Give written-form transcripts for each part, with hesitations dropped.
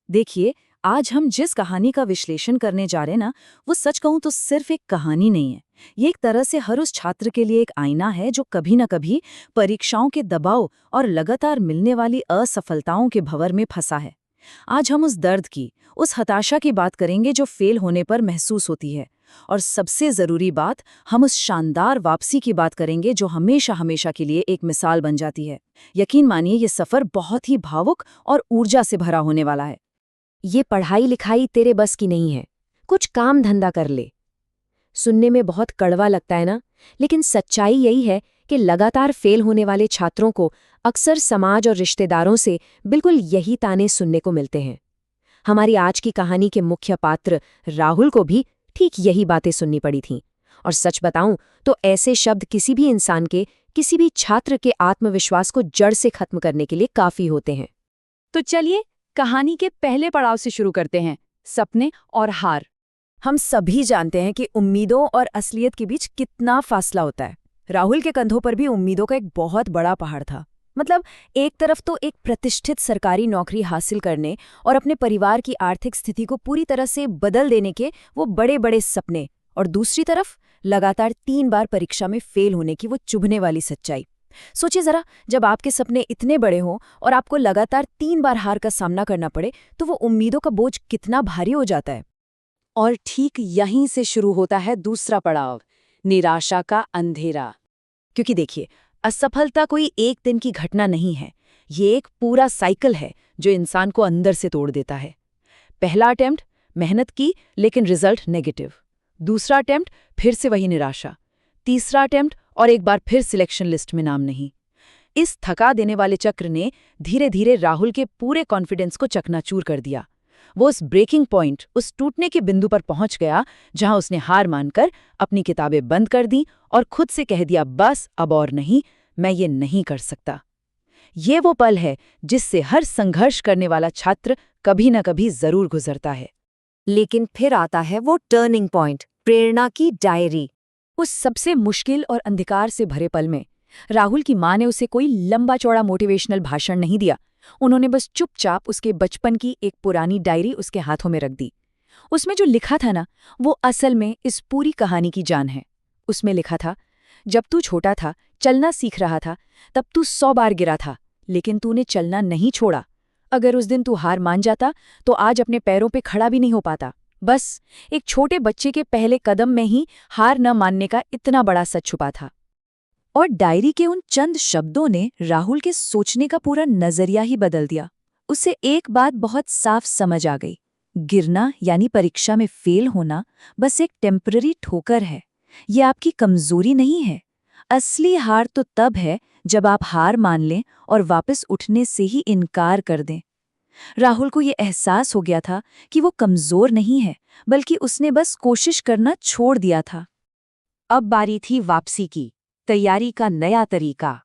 देखिए, आज हम जिस कहानी का विश्लेषण करने जा रहे हैं ना, वो सच कहूं तो सिर्फ एक कहानी नहीं है। ये एक तरह से हर उस छात्र के लिए एक आईना है जो कभी न कभी परीक्षाओं के दबाव और लगातार मिलने वाली असफलताओं के भंवर में फंसा है। आज हम उस दर्द की, उस हताशा की बात करेंगे जो फेल होने पर महसूस होती है। और सबसे जरूरी बात, हम उस शानदार वापसी की बात करेंगे जो हमेशा हमेशा के लिए एक मिसाल बन जाती है। यकीन मानिए, ये सफर बहुत ही भावुक और ऊर्जा से भरा होने वाला है। ये पढ़ाई लिखाई तेरे बस की नहीं है, कुछ काम धंधा कर ले। सुनने में बहुत कड़वा लगता है ना, लेकिन सच्चाई यही है कि लगातार फेल होने वाले छात्रों को अक्सर समाज और रिश्तेदारों से बिल्कुल यही ताने सुनने को मिलते हैं। हमारी आज की कहानी के मुख्य पात्र राहुल को भी ठीक यही बातें सुननी पड़ी थीं। और सच बताऊं तो ऐसे शब्द किसी भी इंसान के, किसी भी छात्र के आत्मविश्वास को जड़ से खत्म करने के लिए काफी होते हैं। तो चलिए, कहानी के पहले पड़ाव से शुरू करते हैं, सपने और हार। हम सभी जानते हैं कि उम्मीदों और असलियत के बीच कितना फासला होता है। राहुल के कंधों पर भी उम्मीदों का एक बहुत बड़ा पहाड़ था। मतलब, एक तरफ तो एक प्रतिष्ठित सरकारी नौकरी हासिल करने और अपने परिवार की आर्थिक स्थिति को पूरी तरह से बदल देने के वो बड़े बड़े सपने, और दूसरी तरफ लगातार 3 बार परीक्षा में फेल होने की वो चुभने वाली सच्चाई। सोचिए जरा, जब आपके सपने इतने बड़े हों और आपको लगातार 3 बार हार का सामना करना पड़े, तो वो उम्मीदों का बोझ कितना भारी हो जाता है। और ठीक यहीं से शुरू होता है दूसरा पड़ाव, निराशा का अंधेरा। क्योंकि देखिए, असफलता कोई एक दिन की घटना नहीं है। ये एक पूरा साइकिल है जो इंसान को अंदर से तोड़ देता है। पहला अटेम्प्ट, मेहनत की लेकिन रिजल्ट नेगेटिव। दूसरा अटेम्प्ट, फिर से वही निराशा। तीसरा अटेम्प्ट, और एक बार फिर सिलेक्शन लिस्ट में नाम नहीं। इस थका देने वाले चक्र ने धीरे धीरे राहुल के पूरे कॉन्फिडेंस को चकनाचूर कर दिया। वो उस ब्रेकिंग पॉइंट, उस टूटने के बिंदु पर पहुंच गया जहां उसने हार मानकर अपनी किताबें बंद कर दी और खुद से कह दिया, बस अब और नहीं, मैं ये नहीं कर सकता। ये वो पल है जिससे हर संघर्ष करने वाला छात्र कभी न कभी जरूर गुजरता है। लेकिन फिर आता है वो टर्निंग पॉइंट, प्रेरणा की डायरी। उस सबसे मुश्किल और अंधकार से भरे पल में राहुल की माँ ने उसे कोई लंबा चौड़ा मोटिवेशनल भाषण नहीं दिया। उन्होंने बस चुपचाप उसके बचपन की एक पुरानी डायरी उसके हाथों में रख दी। उसमें जो लिखा था ना, वो असल में इस पूरी कहानी की जान है। उसमें लिखा था, जब तू छोटा था, चलना सीख रहा था, तब तू 100 बार गिरा था, लेकिन तूने चलना नहीं छोड़ा। अगर उस दिन तू हार मान जाता तो आज अपने पैरों पे खड़ा भी नहीं हो पाता। बस एक छोटे बच्चे के पहले कदम में ही हार न मानने का इतना बड़ा सच छुपा था। और डायरी के उन चंद शब्दों ने राहुल के सोचने का पूरा नजरिया ही बदल दिया। उसे एक बात बहुत साफ समझ आ गई, गिरना यानी परीक्षा में फेल होना बस एक टेम्पररी ठोकर है। ये आपकी कमजोरी नहीं है। असली हार तो तब है जब आप हार मान लें और वापस उठने से ही इनकार कर दें। राहुल को ये एहसास हो गया था कि वो कमजोर नहीं है, बल्कि उसने बस कोशिश करना छोड़ दिया था। अब बारी थी वापसी की, तैयारी का नया तरीका।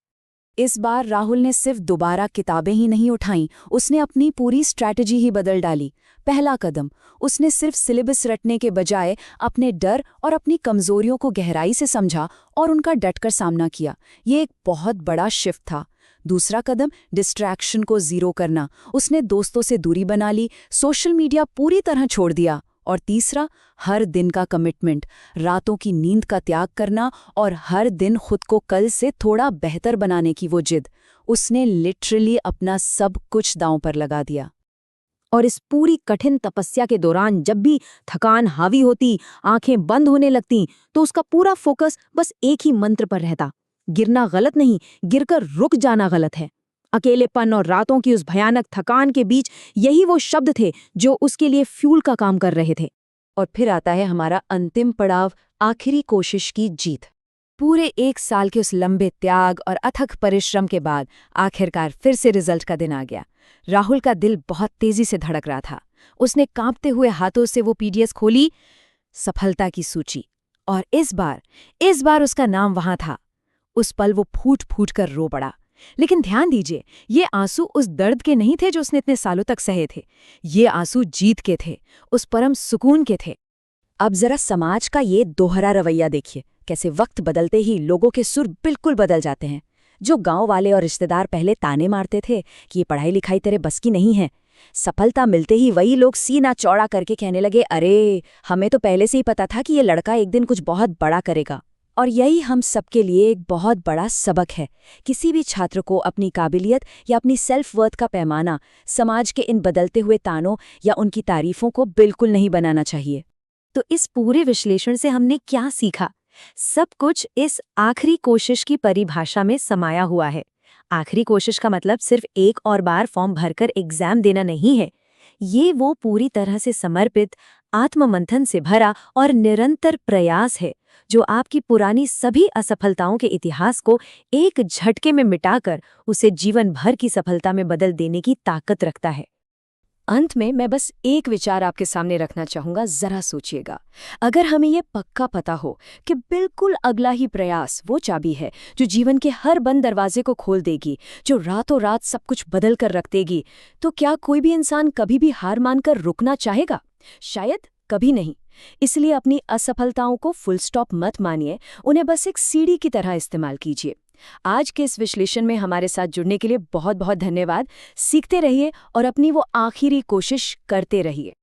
इस बार राहुल ने सिर्फ दोबारा किताबें ही नहीं उठाईं, उसने अपनी पूरी स्ट्रैटेजी ही बदल डाली। पहला कदम, उसने सिर्फ सिलेबस रटने के बजाय अपने डर और अपनी कमजोरियों को गहराई से समझा और उनका डटकर सामना किया। ये एक बहुत बड़ा शिफ्ट था। दूसरा कदम, डिस्ट्रैक्शन को जीरो करना। उसने दोस्तों से दूरी बना ली, सोशल मीडिया पूरी तरह छोड़ दिया। और तीसरा, हर दिन का कमिटमेंट, रातों की नींद का त्याग करना और हर दिन खुद को कल से थोड़ा बेहतर बनाने की वो जिद। उसने लिटरली अपना सब कुछ दांव पर लगा दिया। और इस पूरी कठिन तपस्या के दौरान जब भी थकान हावी होती, आंखें बंद होने लगती, तो उसका पूरा फोकस बस एक ही मंत्र पर रहता, गिरना गलत नहीं, गिरकर रुक जाना गलत है। अकेलेपन और रातों की उस भयानक थकान के बीच यही वो शब्द थे जो उसके लिए फ्यूल का काम कर रहे थे। और फिर आता है हमारा अंतिम पड़ाव, आखिरी कोशिश की जीत। पूरे 1 साल के उस लंबे त्याग और अथक परिश्रम के बाद आखिरकार फिर से रिजल्ट का दिन आ गया। राहुल का दिल बहुत तेजी से धड़क रहा था। उसने कांपते हुए हाथों से वो पीडीएफ खोली, सफलता की सूची। और इस बार उसका नाम वहां था। उस पल वो फूट फूट कर रो पड़ा। लेकिन ध्यान दीजिए, ये आंसू उस दर्द के नहीं थे जो उसने इतने सालों तक सहे थे। ये आंसू जीत के थे, उस परम सुकून के थे। अब जरा समाज का ये दोहरा रवैया देखिए, कैसे वक्त बदलते ही लोगों के सुर बिल्कुल बदल जाते हैं। जो गांव वाले और रिश्तेदार पहले ताने मारते थे कि ये पढ़ाई लिखाई तेरे बस की नहीं है, सफलता मिलते ही वही लोग सीना चौड़ा करके कहने लगे, अरे हमें तो पहले से ही पता था कि ये लड़का एक दिन कुछ बहुत बड़ा करेगा। और यही हम सबके लिए एक बहुत बड़ा सबक है। किसी भी छात्र को अपनी काबिलियत या अपनी सेल्फ वर्थ का पैमाना समाज के इन बदलते हुए तानों या उनकी तारीफों को बिल्कुल नहीं बनाना चाहिए। तो इस पूरे विश्लेषण से हमने क्या सीखा? सब कुछ इस आखिरी कोशिश की परिभाषा में समाया हुआ है। आखिरी कोशिश का मतलब सिर्फ एक और बार फॉर्म भरकर एग्जाम देना नहीं है। ये वो पूरी तरह से समर्पित, आत्ममंथन से भरा और निरंतर प्रयास है जो आपकी पुरानी सभी असफलताओं के इतिहास को एक झटके में मिटाकर उसे जीवन भर की सफलता में बदल देने की ताकत रखता है। अंत में मैं बस एक विचार आपके सामने रखना चाहूंगा, जरा सोचिएगा। अगर हमें ये पक्का पता हो कि बिल्कुल अगला ही प्रयास वो चाबी है जो जीवन के हर बंद दरवाजे को खोल देगी, जो रातों रात सब कुछ बदल कर रख देगी, तो क्या कोई भी इंसान कभी भी हार मानकर रुकना चाहेगा? शायद कभी नहीं। इसलिए अपनी असफलताओं को फुल स्टॉप मत मानिए, उन्हें बस एक सीढ़ी की तरह इस्तेमाल कीजिए। आज के इस विश्लेषण में हमारे साथ जुड़ने के लिए बहुत बहुत धन्यवाद। सीखते रहिए और अपनी वो आखिरी कोशिश करते रहिए।